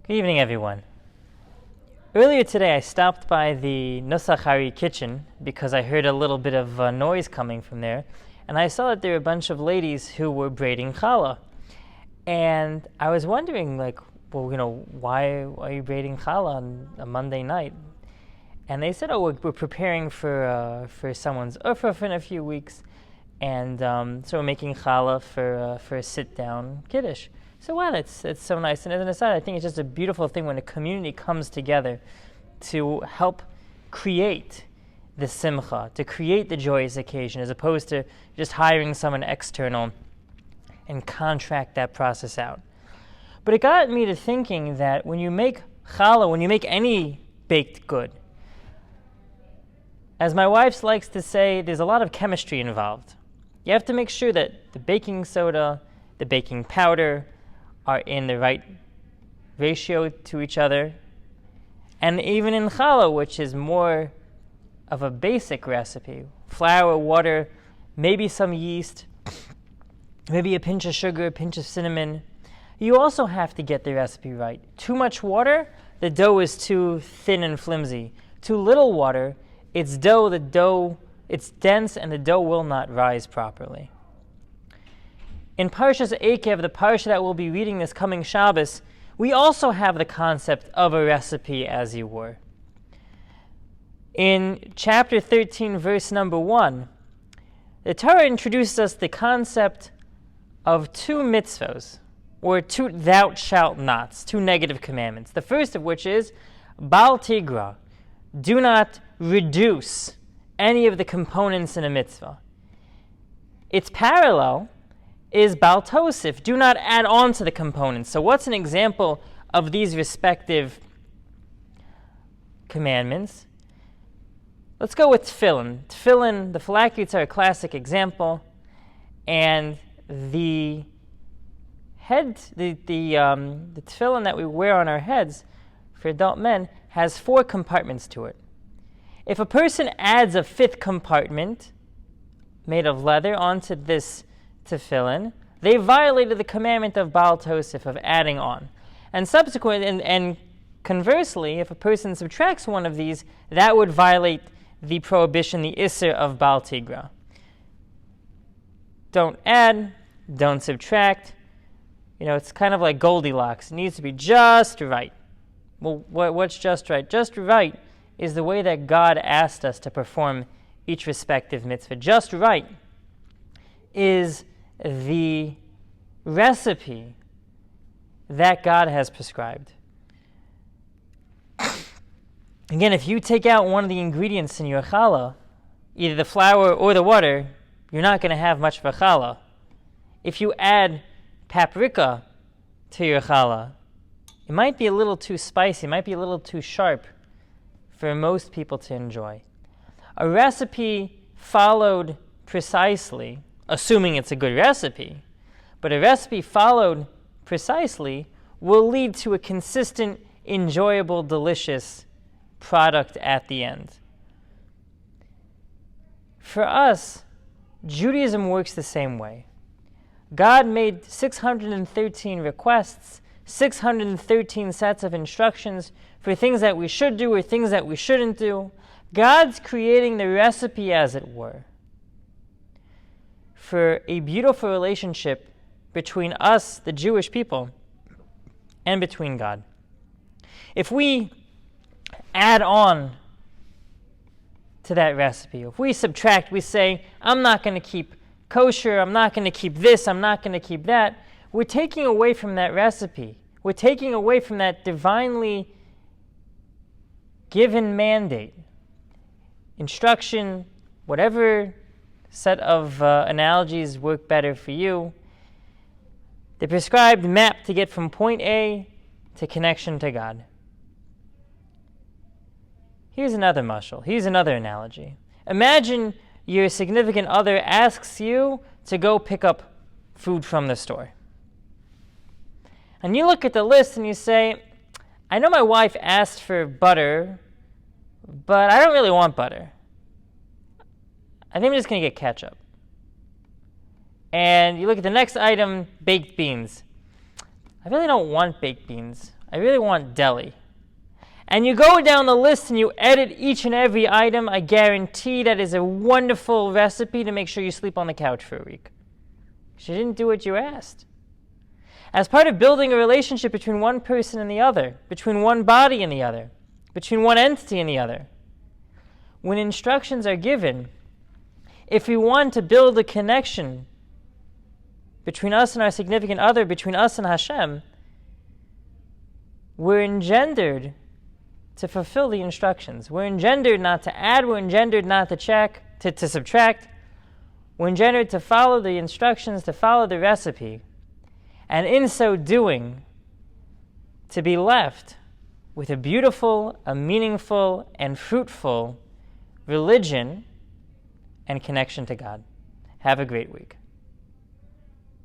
Good evening, everyone. Earlier today, I stopped by the Nosachari kitchen because I heard a little bit of noise coming from there, and I saw that there were a bunch of ladies who were braiding challah. And I was wondering, why are you braiding challah on a Monday night? And they said, we're preparing for someone's urfaf in a few weeks, and so we're making challah for a sit-down kiddush. So wow, it's so nice. And as an aside, I think it's just a beautiful thing when a community comes together to help create the simcha, to create the joyous occasion, as opposed to just hiring someone external and contract that process out. But it got me to thinking that when you make challah, when you make any baked good, as my wife likes to say, there's a lot of chemistry involved. You have to make sure that the baking soda, the baking powder, are in the right ratio to each other. And even in challah, which is more of a basic recipe, flour, water, maybe some yeast, maybe a pinch of sugar, a pinch of cinnamon, you also have to get the recipe right. Too much water, the dough is too thin and flimsy. Too little water, it's dense and the dough will not rise properly. In Parshas Okin, the parsha that we'll be reading this coming Shabbos, we also have the concept of a recipe, as you were. In chapter 13, verse number 1, the Torah introduces us the concept of two mitzvos, or two thou shalt nots, two negative commandments. The first of which is, Bal tigra, do not reduce any of the components in a mitzvah. Its parallel is Bal tosif, do not add on to the components. So what's an example of these respective commandments? Let's go with tefillin. Tefillin, the phylacteries are a classic example, and the tefillin that we wear on our heads for adult men has 4 compartments to it. If a person adds a 5th compartment made of leather onto this tefillin, they violated the commandment of Bal Tosif, of adding on. And and conversely, if a person subtracts one of these, that would violate the prohibition, the Isser of Bal Tigra. Don't add, don't subtract. It's kind of like Goldilocks. It needs to be just right. Well, what's just right? Just right is the way that God asked us to perform each respective mitzvah. Just right is the recipe that God has prescribed. Again, if you take out one of the ingredients in your challah, either the flour or the water, you're not going to have much of a challah. If you add paprika to your challah, it might be a little too spicy, it might be a little too sharp for most people to enjoy. A recipe followed precisely, assuming it's a good recipe, but a recipe followed precisely will lead to a consistent, enjoyable, delicious product at the end. For us, Judaism works the same way. God made 613 requests, 613 sets of instructions for things that we should do or things that we shouldn't do. God's creating the recipe, as it were, for a beautiful relationship between us, the Jewish people, and between God. If we add on to that recipe, if we subtract, we say, I'm not going to keep kosher, I'm not going to keep this, I'm not going to keep that, we're taking away from that recipe. We're taking away from that divinely given mandate, instruction, whatever set of analogies work better for you. The prescribed map to get from point A to connection to God. Here's another mashal. Here's another analogy. Imagine your significant other asks you to go pick up food from the store. And you look at the list and you say, I know my wife asked for butter, but I don't really want butter. I think I'm just going to get ketchup. And you look at the next item, baked beans. I really don't want baked beans. I really want deli. And you go down the list and you edit each and every item, I guarantee that is a wonderful recipe to make sure you sleep on the couch for a week. She didn't do what you asked. As part of building a relationship between one person and the other, between one body and the other, between one entity and the other, when instructions are given, if we want to build a connection between us and our significant other, between us and Hashem, we're engendered to fulfill the instructions. We're engendered not to add, we're engendered not to subtract. We're engendered to follow the instructions, to follow the recipe, and in so doing, to be left with a beautiful, a meaningful, and fruitful religion and connection to God. Have a great week.